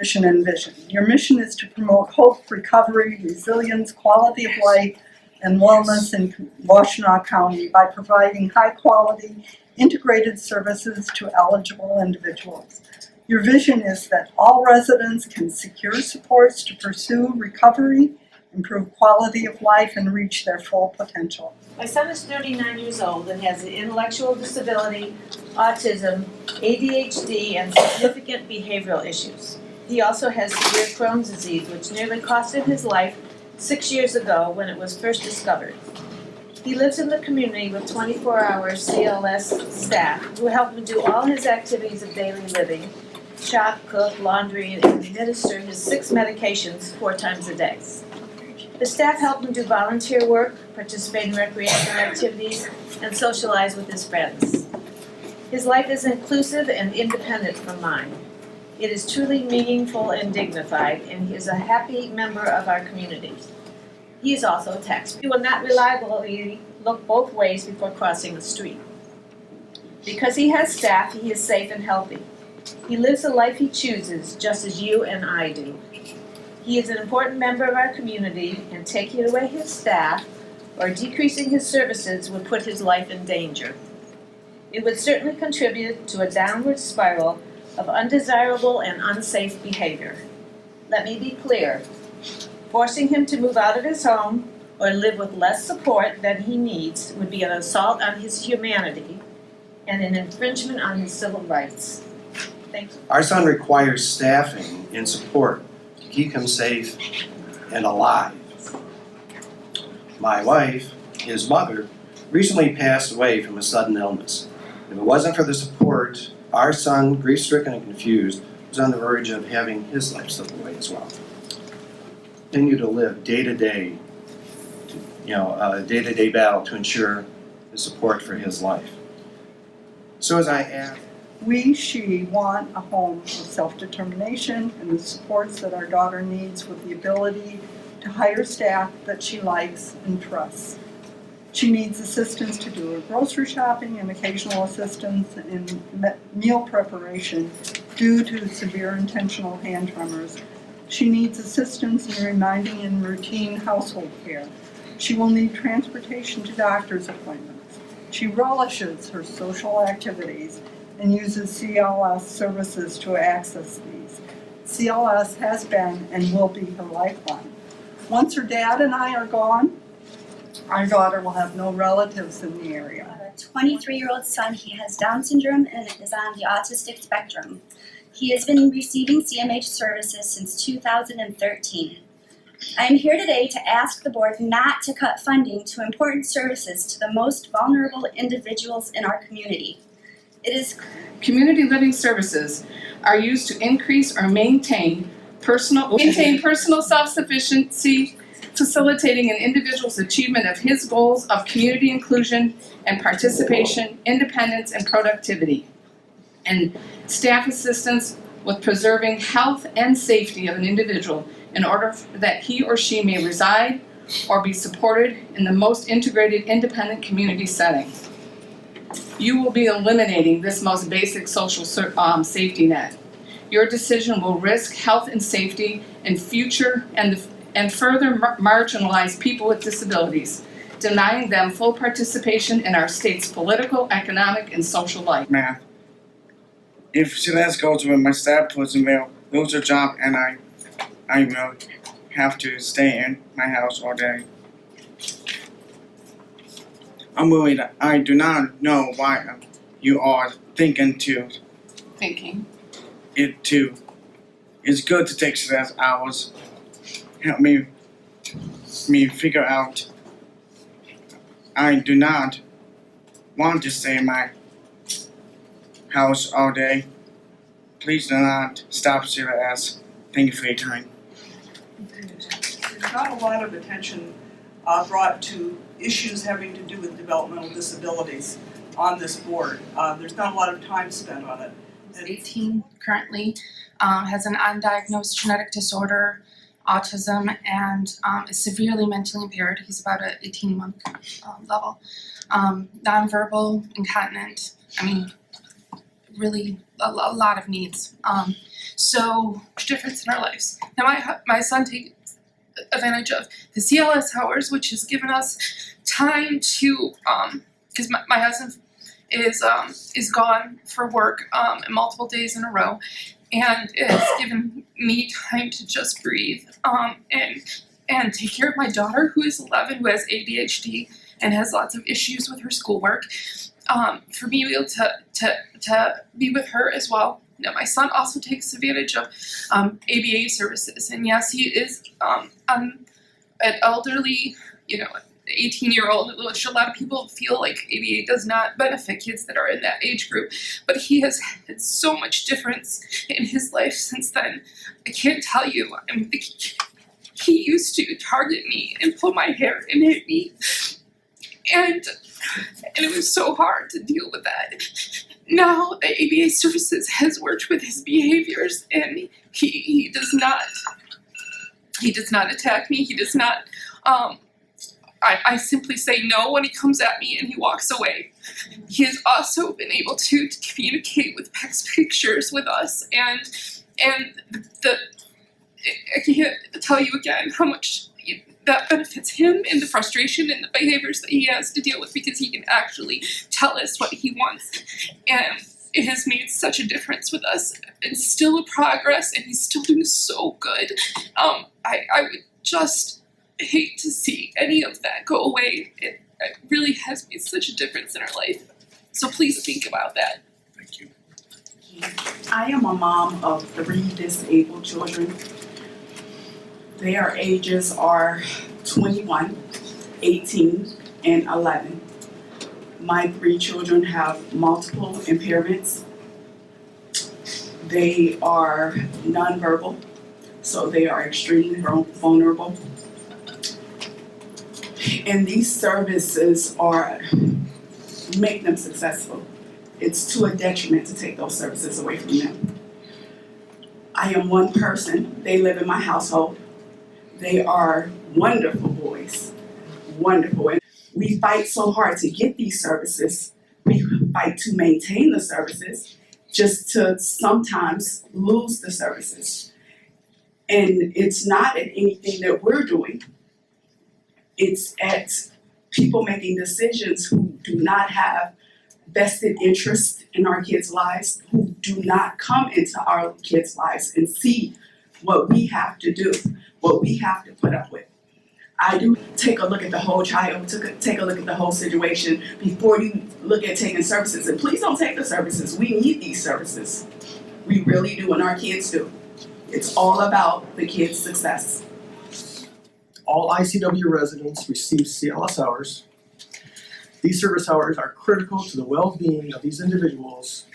Mission and vision. Your mission is to promote hope, recovery, resilience, quality of life, and wellness in Washtenaw County by providing high-quality, integrated services to eligible individuals. Your vision is that all residents can secure supports to pursue recovery, improve quality of life, and reach their full potential. My son is 39 years old and has an intellectual disability, autism, ADHD, and significant behavioral issues. He also has severe Crohn's disease, which nearly cost him his life 6 years ago when it was first discovered. He lives in the community with 24-hour CLS staff who help him do all his activities of daily living, shop, cook, laundry, and administer his 6 medications 4 times a day. The staff help him do volunteer work, participate in recreational activities, and socialize with his friends. His life is inclusive and independent from mine. It is truly meaningful and dignified, and he is a happy member of our community. He is also a taxpayer. He will not reliably look both ways before crossing the street. Because he has staff, he is safe and healthy. He lives the life he chooses, just as you and I do. He is an important member of our community, and taking away his staff or decreasing his services would put his life in danger. It would certainly contribute to a downward spiral of undesirable and unsafe behavior. Let me be clear. Forcing him to move out of his home or live with less support than he needs would be an assault on his humanity and an infringement on his civil rights. Thank you. Our son requires staffing and support to keep him safe and alive. My wife, his mother, recently passed away from a sudden illness. If it wasn't for the support, our son, grief-stricken and confused, was on the verge of having his life slip away as well. Continue to live day-to-day, a day-to-day battle to ensure the support for his life. So as I ask, She want a home of self-determination and the supports that our daughter needs with the ability to hire staff that she likes and trusts. She needs assistance to do her grocery shopping and occasional assistance in meal preparation due to severe intentional hand tremors. She needs assistance in reminding and routine household care. She will need transportation to doctor's appointments. She relishes her social activities and uses CLS services to access these. CLS has been and will be her lifeline. Once her dad and I are gone, our daughter will have no relatives in the area. A 23-year-old son. He has Down syndrome and is on the autistic spectrum. He has been receiving CMH services since 2013. I am here today to ask the board not to cut funding to important services to the most vulnerable individuals in our community. Community living services are used to increase or maintain personal self-sufficiency, facilitating an individual's achievement of his goals of community inclusion and participation, independence, and productivity, and staff assistance with preserving health and safety of an individual in order that he or she may reside or be supported in the most integrated independent community setting. You will be eliminating this most basic social safety net. Your decision will risk health and safety in future and further marginalize people with disabilities, denying them full participation in our state's political, economic, and social life. Math. If she lets go to my stepson will lose her job and I will have to stay in my house all day. I'm worried. I do not know why you are thinking it too. It's good to take stress hours. Help me figure out. I do not want to stay in my house all day. Please do not stop CLS. Thank you for your time. There's not a lot of attention brought to issues having to do with developmental disabilities on this board. There's not a lot of time spent on it. He's 18 currently, has an undiagnosed genetic disorder, autism, and is severely mentally impaired. He's about an 18-month level. Nonverbal, incontinent. really a lot of needs. So difference in our lives. Now my son takes advantage of the CLS hours, which has given us time to because my husband is gone for work multiple days in a row, and it's given me time to just breathe and take care of my daughter, who is 11, who has ADHD and has lots of issues with her schoolwork. For me to be able to be with her as well. Now, my son also takes advantage of ABA services, and yes, he is an elderly, 18-year-old, which a lot of people feel like ABA does not benefit kids that are in that age group, but he has had so much difference in his life since then. I can't tell you. I mean, he used to target me and pull my hair and hit me, and it was so hard to deal with that. Now the ABA services has worked with his behaviors, and he does not attack me. He does not. I simply say no when he comes at me, and he walks away. He has also been able to communicate with pictures with us, and I can't tell you again how much that benefits him and the frustration and the behaviors that he has to deal with, because he can actually tell us what he wants. And it has made such a difference with us, and still a progress, and he's still doing so good. I would just hate to see any of that go away. It really has made such a difference in our life. So please think about that. Thank you. I am a mom of 3 disabled children. Their ages are 21, 18, and 11. My 3 children have multiple impairments. They are nonverbal, so they are extremely vulnerable. And these services make them successful. It's to a detriment to take those services away from them. I am one person. They live in my household. They are wonderful boys, wonderful. And we fight so hard to get these services. We fight to maintain the services, just to sometimes lose the services. And it's not at anything that we're doing. It's at people making decisions who do not have vested interest in our kids' lives, who do not come into our kids' lives and see what we have to do, what we have to put up with. I do take a look at the whole child, take a look at the whole situation before you look at taking services. And please don't take the services. We need these services. We really do, and our kids do. It's all about the kids' success. All ICW residents receive CLS hours. These service hours are critical to the well-being of these individuals,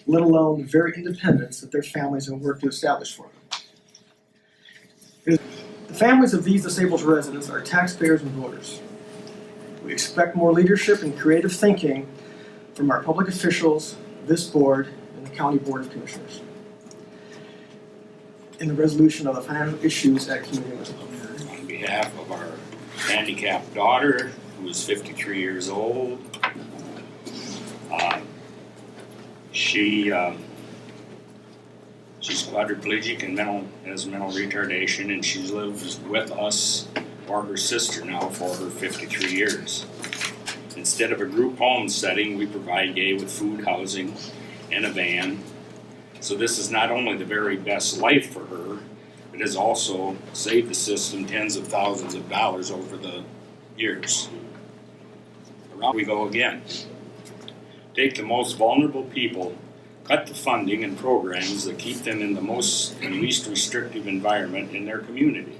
let alone the very independence that their families have worked to establish for them. The families of these disabled residents are taxpayers and voters. We expect more leadership and creative thinking from our public officials, this board, and the County Board of Commissioners in the resolution of the financial issues at community level. On behalf of our handicapped daughter, who is 53 years old, she's quadriplegic and has mental retardation, and she lives with us or her sister now for her 53 years. Instead of a group home setting, we provide Gay with food, housing, and a van. So this is not only the very best life for her, it has also saved the system tens of thousands of dollars over the years. Around we go again. Take the most vulnerable people, cut the funding and programs that keep them in the most and least restrictive environment in their community.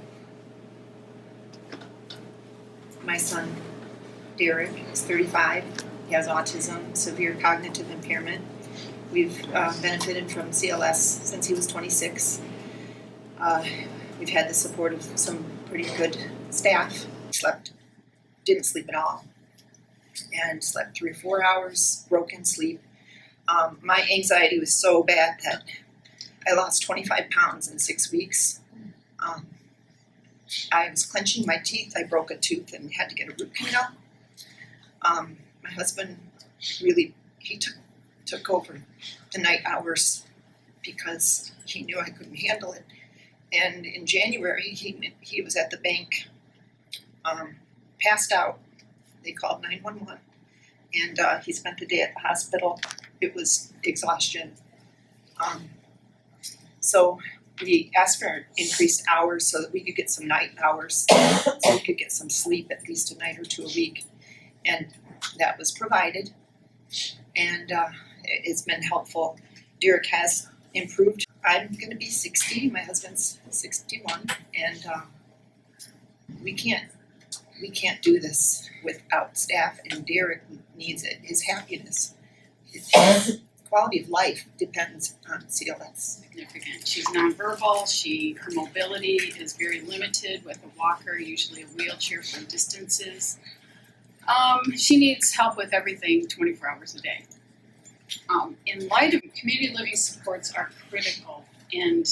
My son, Derek, is 35. He has autism, severe cognitive impairment. We've benefited from CLS since he was 26. We've had the support of some pretty good staff. Didn't sleep at all, and slept 3 or 4 hours, broken sleep. My anxiety was so bad that I lost 25 pounds in 6 weeks. I was clenching my teeth. I broke a tooth and had to get a root canal. My husband he took took over the night hours because he knew I couldn't handle it. And in January, he was at the bank, passed out. They called 911, and he spent the day at the hospital. It was exhaustion. So we asked for increased hours so that we could get some night hours, so we could get some sleep at least a night or two a week. And that was provided, and it's been helpful. Derek has improved. I'm gonna be 60, my husband's 61, and we can't do this without staff, and Derek needs it. His happiness, his quality of life depends on CLS. Significant. She's nonverbal, her mobility is very limited with a walker, usually a wheelchair for distances. She needs help with everything 24 hours a day. In light of community living supports are critical, and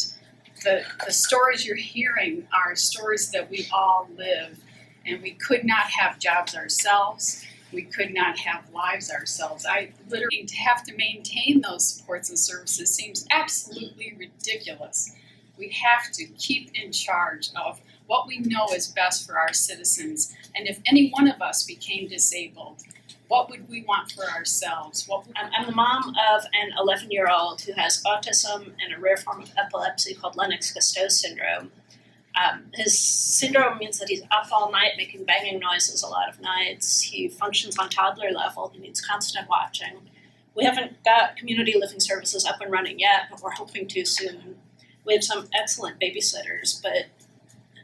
the stories you're hearing are stories that we all live, and we could not have jobs ourselves, we could not have lives ourselves. I literally, to have to maintain those supports and services seems absolutely ridiculous. We have to keep in charge of what we know is best for our citizens, and if any one of us became disabled, what would we want for ourselves? I'm the mom of an 11-year-old who has autism and a rare form of epilepsy called Lennox-Gastaut syndrome. His syndrome means that he's up all night making banging noises a lot of nights. He functions on toddler level. He needs constant watching. We haven't got community living services up and running yet, but we're hoping to soon. We have some excellent babysitters, but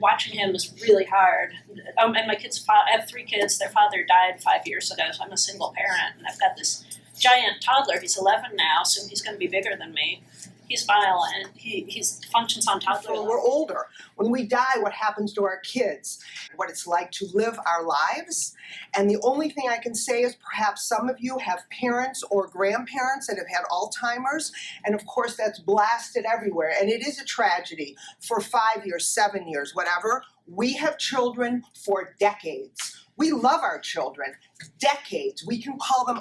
watching him is really hard. And my kids, I have 3 kids. Their father died 5 years ago, so I'm a single parent, and I've got this giant toddler. He's 11 now, so he's going to be bigger than me. He's violent. He functions on toddler level. We're older. When we die, what happens to our kids? What it's like to live our lives. And the only thing I can say is perhaps some of you have parents or grandparents that have had Alzheimer's. And of course, that's blasted everywhere. And it is a tragedy for 5 years, 7 years, whatever. We have children for decades. We love our children, decades. We can call them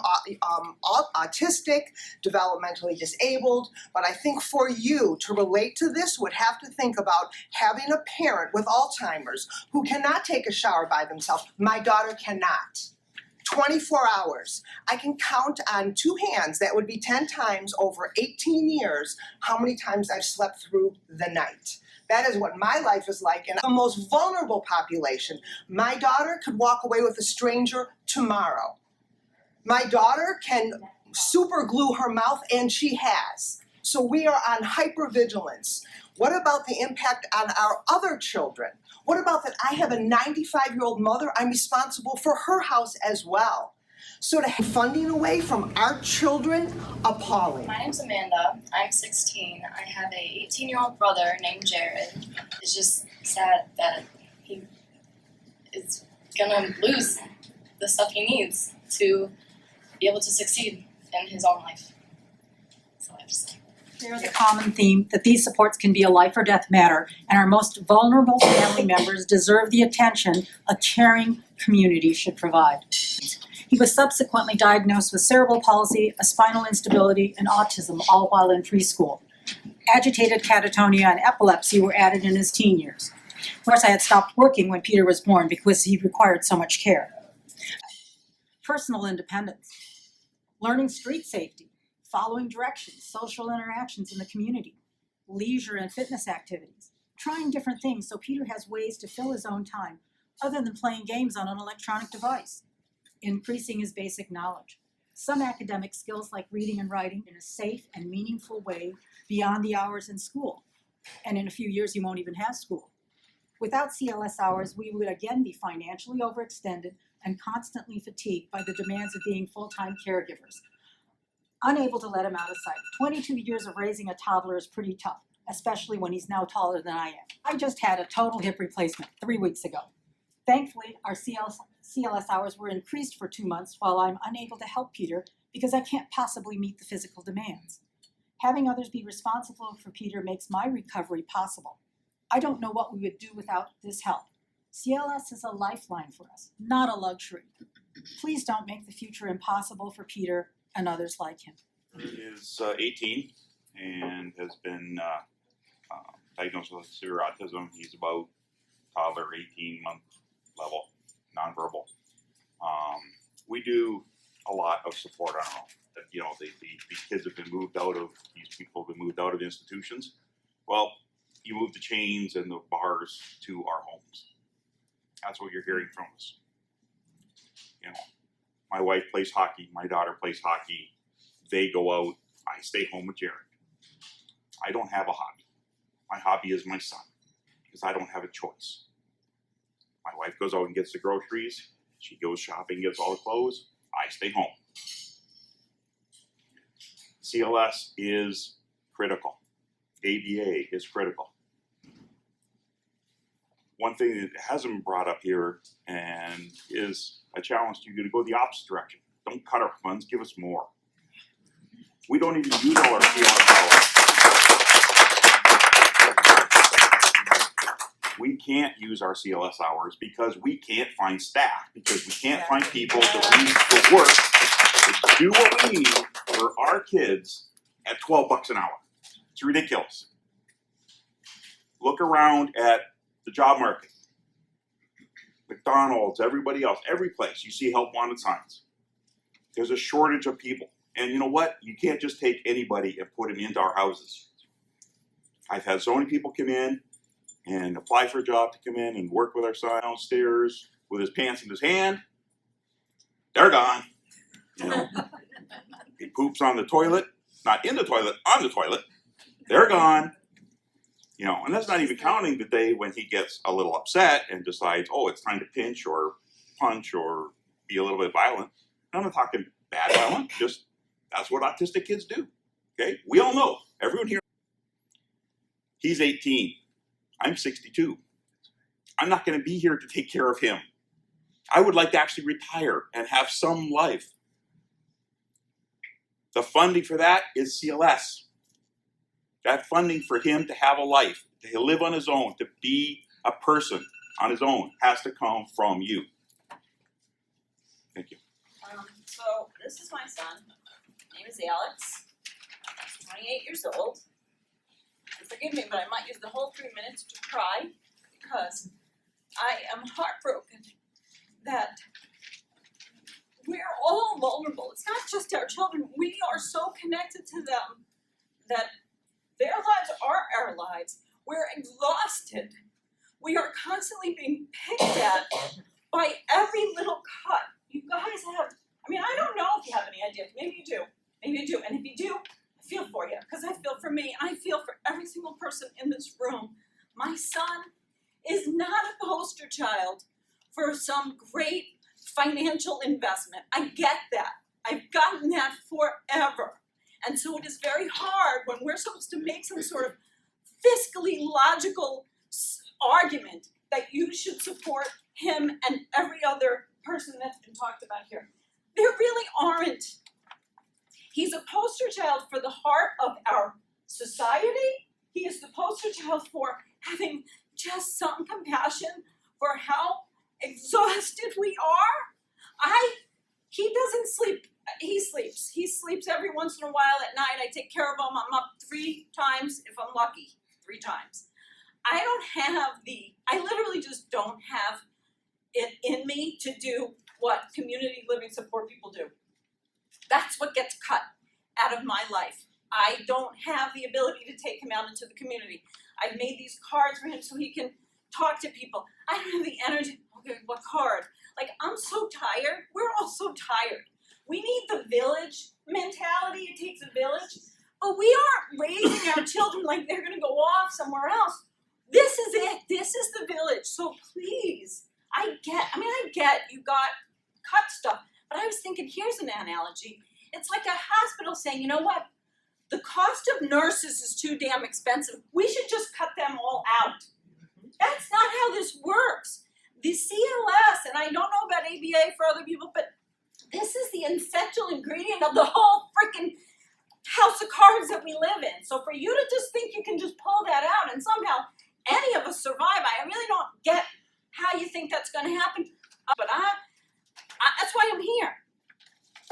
autistic, developmentally disabled, but I think for you to relate to this would have to think about having a parent with Alzheimer's who cannot take a shower by themselves. My daughter cannot. 24 hours. I can count on 2 hands, that would be 10 times over 18 years, how many times I've slept through the night. That is what my life is like in the most vulnerable population. My daughter could walk away with a stranger tomorrow. My daughter can super glue her mouth, and she has. So we are on hypervigilance. What about the impact on our other children? What about that I have a 95-year-old mother, I'm responsible for her house as well. So to have funding away from our children, appalling. My name's Amanda. I'm 16. I have a 18-year-old brother named Jared. It's just sad that he is gonna lose the stuff he needs to be able to succeed in his own life. That's all I have to say. Share the common theme that these supports can be a life or death matter, and our most vulnerable family members deserve the attention a caring community should provide. He was subsequently diagnosed with cerebral palsy, a spinal instability, and autism, all while in preschool. Agitated catatonia and epilepsy were added in his teen years. Of course, I had stopped working when Peter was born because he required so much care. Personal independence, learning street safety, following directions, social interactions in the community, leisure and fitness activities, trying different things so Peter has ways to fill his own time other than playing games on an electronic device. Increasing his basic knowledge, some academic skills like reading and writing in a safe and meaningful way beyond the hours in school. And in a few years, you won't even have school. Without CLS hours, we would again be financially overextended and constantly fatigued by the demands of being full-time caregivers. Unable to let him out of sight. 22 years of raising a toddler is pretty tough, especially when he's now taller than I am. I just had a total hip replacement 3 weeks ago. Thankfully, our CLS hours were increased for 2 months while I'm unable to help Peter because I can't possibly meet the physical demands. Having others be responsible for Peter makes my recovery possible. I don't know what we would do without this help. CLS is a lifeline for us, not a luxury. Please don't make the future impossible for Peter and others like him. is 18 and has been diagnosed with severe autism. He's about toddler 18-month level, nonverbal. We do a lot of support on our own. You know, these kids have been moved out of, these people have been moved out of institutions. Well, you move the chains and the bars to our homes. That's what you're hearing from us. You know, my wife plays hockey, my daughter plays hockey. They go out, I stay home with Jared. I don't have a hobby. My hobby is my son, because I don't have a choice. My wife goes out and gets the groceries. She goes shopping, gets all the clothes. I stay home. CLS is critical. ABA is critical. One thing that hasn't been brought up here and is a challenge to you to go the opposite direction. Don't cut our funds, give us more. We don't even use all our CLS dollars. We can't use our CLS hours because we can't find staff, because we can't find people to work to do what we need for our kids at $12 an hour. It's ridiculous. Look around at the job market. McDonald's, everybody else, every place you see help wanted signs. There's a shortage of people. And you know what? You can't just take anybody and put them into our houses. I've had so many people come in and apply for a job to come in and work with our son downstairs with his pants in his hand. They're gone. You know, he poops on the toilet, not in the toilet, on the toilet. They're gone. You know, and that's not even counting the day when he gets a little upset and decides, oh, it's time to pinch or punch or be a little bit violent. I'm not talking bad violence, just that's what autistic kids do. Okay? We all know. Everyone here. He's 18. I'm 62. I'm not going to be here to take care of him. I would like to actually retire and have some life. The funding for that is CLS. That funding for him to have a life, to live on his own, to be a person on his own, has to come from you. Thank you. So this is my son. His name is Alex. He's 28 years old. And forgive me, but I might use the whole 3 minutes to cry because I am heartbroken that we're all vulnerable. It's not just our children. We are so connected to them that their lives are our lives. We're exhausted. We are constantly being picked at by every little cut. You guys have, I mean, I don't know if you have any ideas. Maybe you do. Maybe you do. And if you do, I feel for you because I feel for me and I feel for every single person in this room. My son is not a poster child for some great financial investment. I get that. I've gotten that forever. And so it is very hard when we're supposed to make some sort of fiscally logical argument that you should support him and every other person that's been talked about here. There really aren't. He's a poster child for the heart of our society. He is the poster child for having just some compassion for how exhausted we are. He doesn't sleep. He sleeps. He sleeps every once in a while at night. I take care of him. I'm up 3 times if I'm lucky. 3 times. I literally just don't have it in me to do what community living support people do. That's what gets cut out of my life. I don't have the ability to take him out into the community. I've made these cards for him so he can talk to people. I don't have the energy. Okay, what card? Like, I'm so tired. We're all so tired. We need the village mentality. It takes a village. But we aren't raising our children like they're going to go off somewhere else. This is it. This is the village. So please, I get you got cut stuff. But I was thinking, here's an analogy. It's like a hospital saying, you know what? The cost of nurses is too damn expensive. We should just cut them all out. That's not how this works. The CLS, and I don't know about ABA for other people, but this is the essential ingredient of the whole freaking house of cards that we live in. So for you to just think you can just pull that out and somehow any of us survive, I really don't get how you think that's going to happen. But that's why I'm here.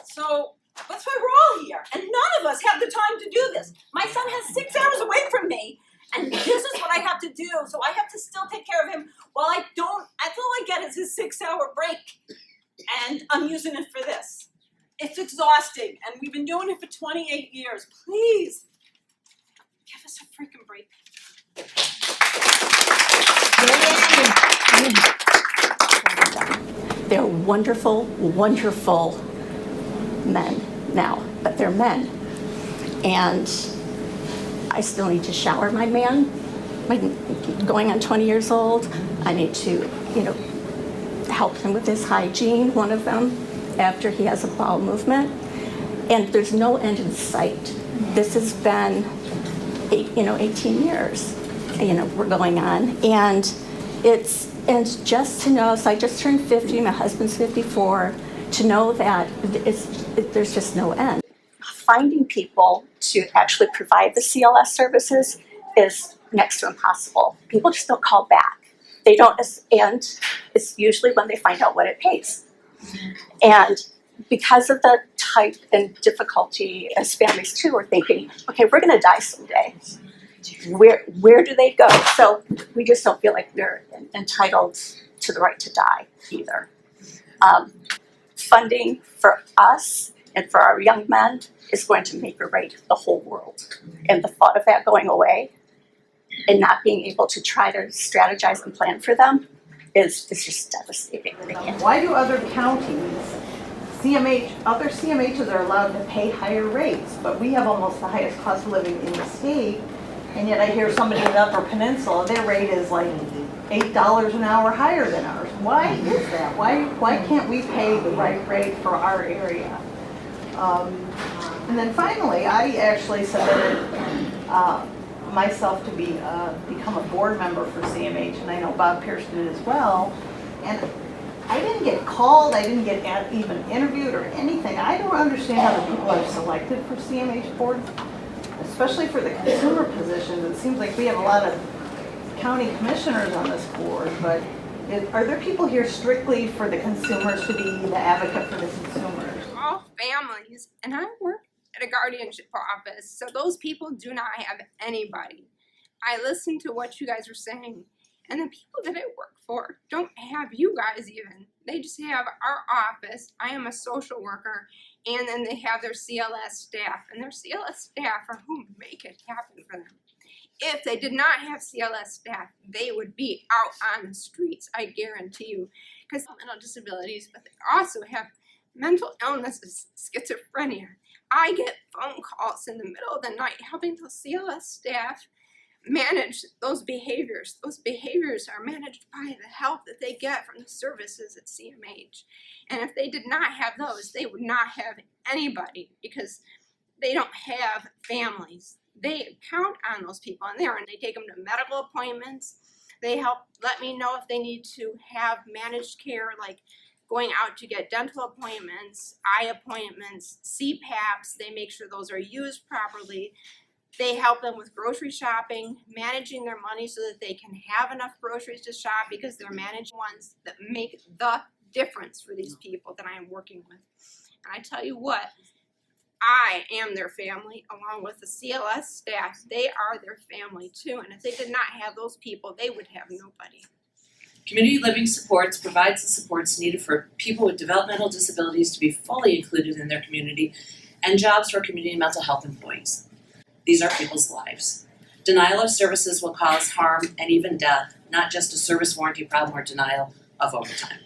So That's why we're all here, and none of us have the time to do this. My son has 6 hours away from me, and this is what I have to do, so I have to still take care of him while that's all I get is his 6-hour break, and I'm using it for this. It's exhausting, and we've been doing it for 28 years. Please, give us a freaking break. They're wonderful, wonderful men now, but they're men. And I still need to shower my man, going on 20 years old. I need to, help him with his hygiene, one of them, after he has a bowel movement. And there's no end in sight. This has been 18 years, we're going on. And just to know, so I just turned 50, my husband's 54, to know that there's just no end. Finding people to actually provide the CLS services is next to impossible. People just don't call back. They don't, and it's usually when they find out what it pays. And because of the type and difficulty, as families too are thinking, okay, we're gonna die someday. Where do they go? So we just don't feel like they're entitled to the right to die either. Funding for us and for our young men is going to make or break the whole world. And the thought of that going away and not being able to try to strategize and plan for them is just devastating. They can't. Why do other counties, other CMHs are allowed to pay higher rates, but we have almost the highest cost of living in the state, and yet I hear somebody in the Upper Peninsula, their rate is like $8 an hour higher than ours. Why is that? Why can't we pay the right rate for our area? And then finally, I actually submitted myself to become a board member for CMH, and I know Bob Pierce did as well. And I didn't get called, I didn't get even interviewed or anything. I don't understand how the people are selected for CMH boards, especially for the consumer positions. It seems like we have a lot of county commissioners on this board, but are there people here strictly for the consumers, to be the advocate for the consumers? All families, and I work at a guardianship office, so those people do not have anybody. I listen to what you guys are saying, and the people that I work for don't have you guys even. They just have our office. I am a social worker, and then they have their CLS staff, and their CLS staff are who make it happen for them. If they did not have CLS staff, they would be out on the streets, I guarantee you, because mental disabilities, but they also have mental illnesses, schizophrenia. I get phone calls in the middle of the night helping those CLS staff manage those behaviors. Those behaviors are managed by the help that they get from the services at CMH. And if they did not have those, they would not have anybody, because they don't have families. They count on those people, and they take them to medical appointments. They help let me know if they need to have managed care, like going out to get dental appointments, eye appointments, CPAPs. They make sure those are used properly. They help them with grocery shopping, managing their money so that they can have enough groceries to shop, because they're managing ones that make the difference for these people that I am working with. And I tell you what, I am their family, along with the CLS staff. They are their family too, and if they did not have those people, they would have nobody. Community Living Supports provides the supports needed for people with developmental disabilities to be fully included in their community, and jobs for community mental health employees. These are people's lives. Denial of services will cause harm and even death, not just a service warranty problem or denial of overtime.